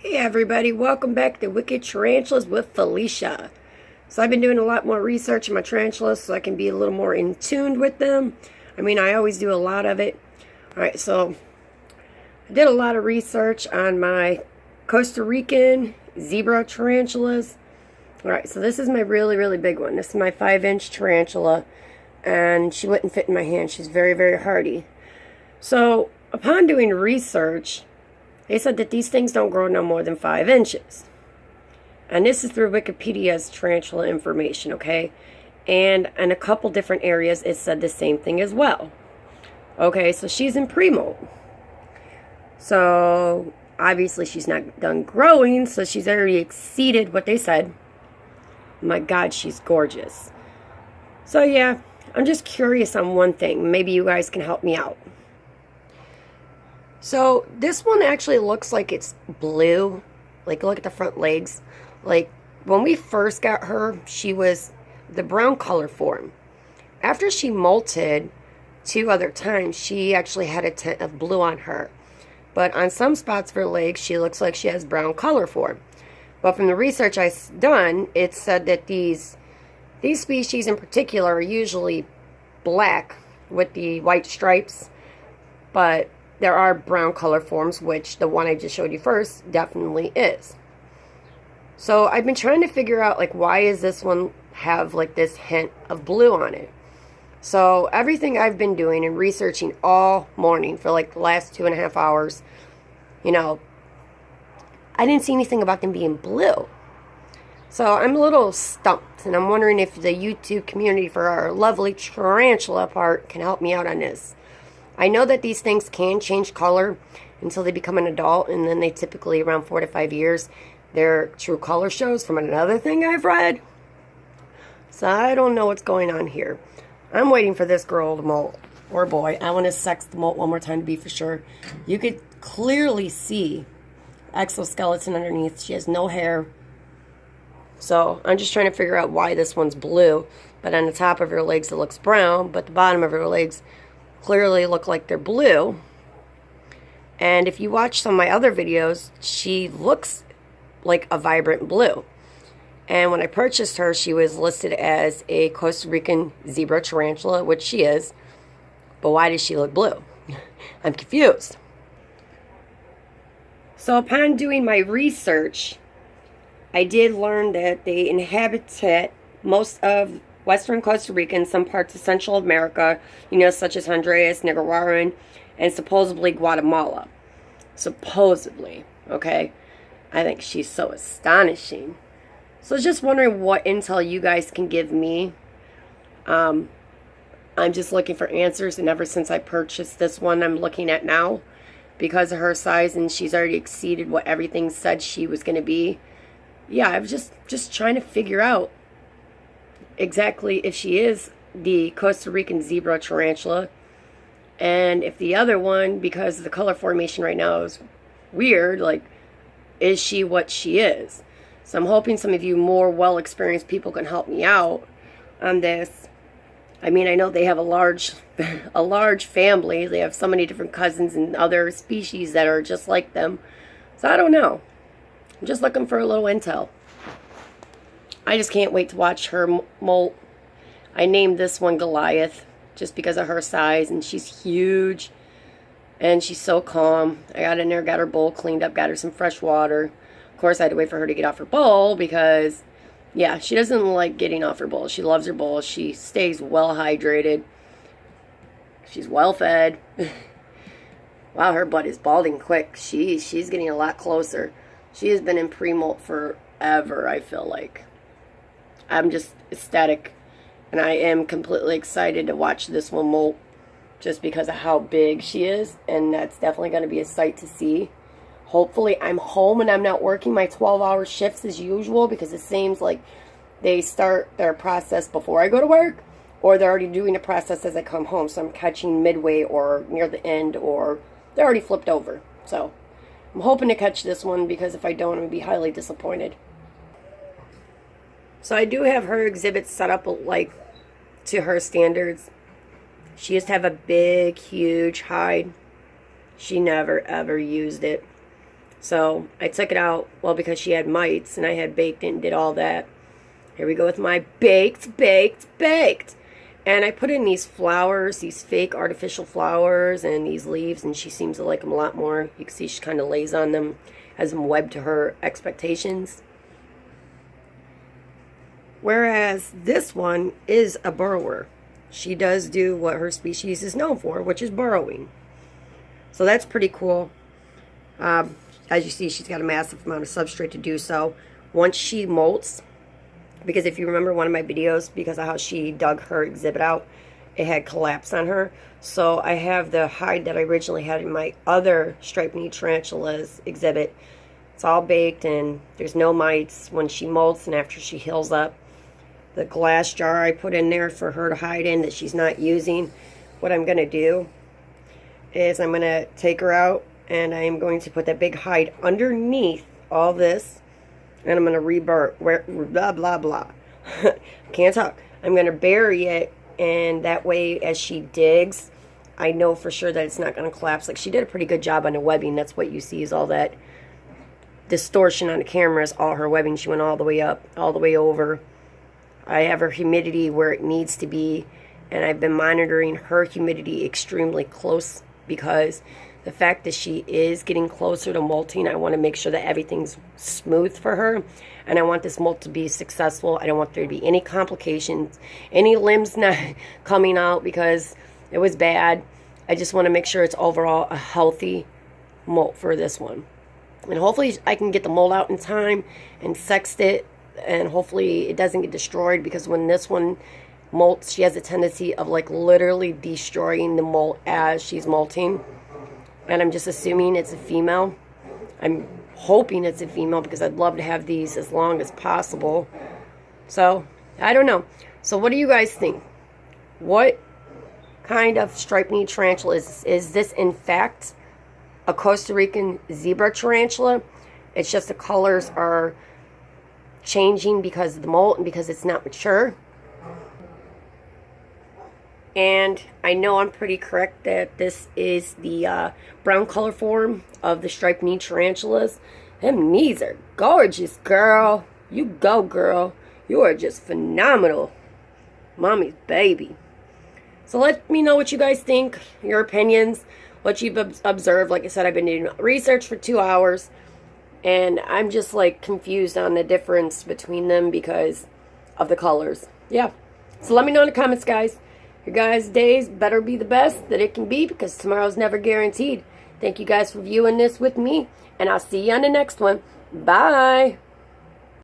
Hey everybody, welcome back to Wicked Tarantulas with Felicia. So I've been doing a lot more research on my tarantulas so I can be a little more in tune with them. I mean, I always do a lot of it. Alright, so I did a lot of research on my Costa Rican zebra tarantulas. Alright, so this is my really big one. This is my 5-inch tarantula, and she wouldn't fit in my hand. She's very hardy. So upon doing research, they said that these things don't grow no more than 5 inches. And this is through Wikipedia's tarantula information, okay? And in a couple different areas, it said the same thing as well. Okay, so she's in pre-molt. So, obviously she's not done growing, so she's already exceeded what they said. My God, she's gorgeous. So yeah, I'm just curious on one thing. Maybe you guys can help me out. So this one actually looks like it's blue. Like, look at the front legs. Like, when we first got her, she was the brown color form. After she molted 2 other times, she actually had a tint of blue on her. But on some spots of her legs, she looks like she has brown color form. But from the research I've done, it said that these species in particular are usually black with the white stripes. But there are brown color forms, which the one I just showed you first definitely is. So I've been trying to figure out, like, why does this one have like this hint of blue on it? So everything I've been doing and researching all morning for like the last 2.5 hours, you know, I didn't see anything about them being blue. So I'm a little stumped, and I'm wondering if the YouTube community for our lovely tarantula part can help me out on this. I know that these things can change color until they become an adult, and then they typically, around 4 to 5 years, their true color shows from another thing I've read. So I don't know what's going on here. I'm waiting for this girl to molt, or boy. I want to sex the molt one more time to be for sure. You could clearly see exoskeleton underneath. She has no hair. So I'm just trying to figure out why this one's blue, but on the top of her legs it looks brown, but the bottom of her legs clearly look like they're blue. And if you watch some of my other videos, she looks like a vibrant blue. And when I purchased her, she was listed as a Costa Rican zebra tarantula, which she is. But why does she look blue? I'm confused. So upon doing my research, I did learn that they inhabit most of Western Costa Rica and some parts of Central America, you know, such as Honduras, Nicaraguan, and supposedly Guatemala. Supposedly, okay? I think she's so astonishing. So just wondering what intel you guys can give me. I'm just looking for answers, and ever since I purchased this one I'm looking at now, because of her size, and she's already exceeded what everything said she was going to be. Yeah, I'm just trying to figure out exactly if she is the Costa Rican zebra tarantula, and if the other one, because the color formation right now is weird, like, is she what she is? So I'm hoping some of you more well-experienced people can help me out on this. I mean, I know they have a large family. They have so many different cousins and other species that are just like them. So I don't know. I'm just looking for a little intel. I just can't wait to watch her molt. I named this one Goliath just because of her size, and she's huge, and she's so calm. I got in there, got her bowl cleaned up, got her some fresh water. Of course, I had to wait for her to get off her bowl because, yeah, she doesn't like getting off her bowl. She loves her bowl. She stays well hydrated. She's well fed. Wow, her butt is balding quick. She's getting a lot closer. She has been in pre-molt forever, I feel like. I'm just ecstatic, and I am completely excited to watch this one molt just because of how big she is, and that's definitely going to be a sight to see. Hopefully I'm home and I'm not working my 12-hour shifts as usual, because it seems like they start their process before I go to work, or they're already doing the process as I come home, so I'm catching midway or near the end, or they're already flipped over. So I'm hoping to catch this one, because if I don't, I'm going to be highly disappointed. So I do have her exhibits set up like to her standards. She used to have a big, huge hide. She never, ever used it. So I took it out, well, because she had mites, and I had baked it and did all that. Here we go with my baked. And I put in these flowers, these fake artificial flowers, and these leaves, and she seems to like them a lot more. You can see she kind of lays on them, has them webbed to her expectations. Whereas this one is a burrower. She does do what her species is known for, which is burrowing. So that's pretty cool. As you see, she's got a massive amount of substrate to do so. Once she molts, because if you remember one of my videos, because of how she dug her exhibit out, it had collapsed on her. So I have the hide that I originally had in my other striped knee tarantula's exhibit. It's all baked and there's no mites when she molts and after she heals up. The glass jar I put in there for her to hide in that she's not using. What I'm going to do is I'm going to take her out and I'm going to put that big hide underneath all this. And I'm going to blah, blah, blah. Can't talk. I'm going to bury it, and that way as she digs, I know for sure that it's not going to collapse. Like, she did a pretty good job on the webbing. That's what you see is all that distortion on the camera is all her webbing. She went all the way up, all the way over. I have her humidity where it needs to be, and I've been monitoring her humidity extremely close because the fact that she is getting closer to molting, I want to make sure that everything's smooth for her. And I want this molt to be successful. I don't want there to be any complications, any limbs not coming out because it was bad. I just want to make sure it's overall a healthy molt for this one. And hopefully I can get the mold out in time and sext it. And hopefully it doesn't get destroyed because when this one molts, she has a tendency of like literally destroying the molt as she's molting. And I'm just assuming it's a female. I'm hoping it's a female because I'd love to have these as long as possible. So, I don't know. So, what do you guys think? What kind of striped knee tarantula is this? In fact, a Costa Rican zebra tarantula. It's just the colors are changing because of the molt and because it's not mature. And I know I'm pretty correct that this is the brown color form of the striped knee tarantulas. Them knees are gorgeous, girl. You go, girl. You are just phenomenal. Mommy's baby. So let me know what you guys think, your opinions, what you've observed. Like I said, I've been doing research for 2 hours. And I'm just like confused on the difference between them because of the colors. Yeah. So let me know in the comments, guys. Your guys' days better be the best that it can be because tomorrow's never guaranteed. Thank you guys for viewing this with me, and I'll see you on the next one. Bye.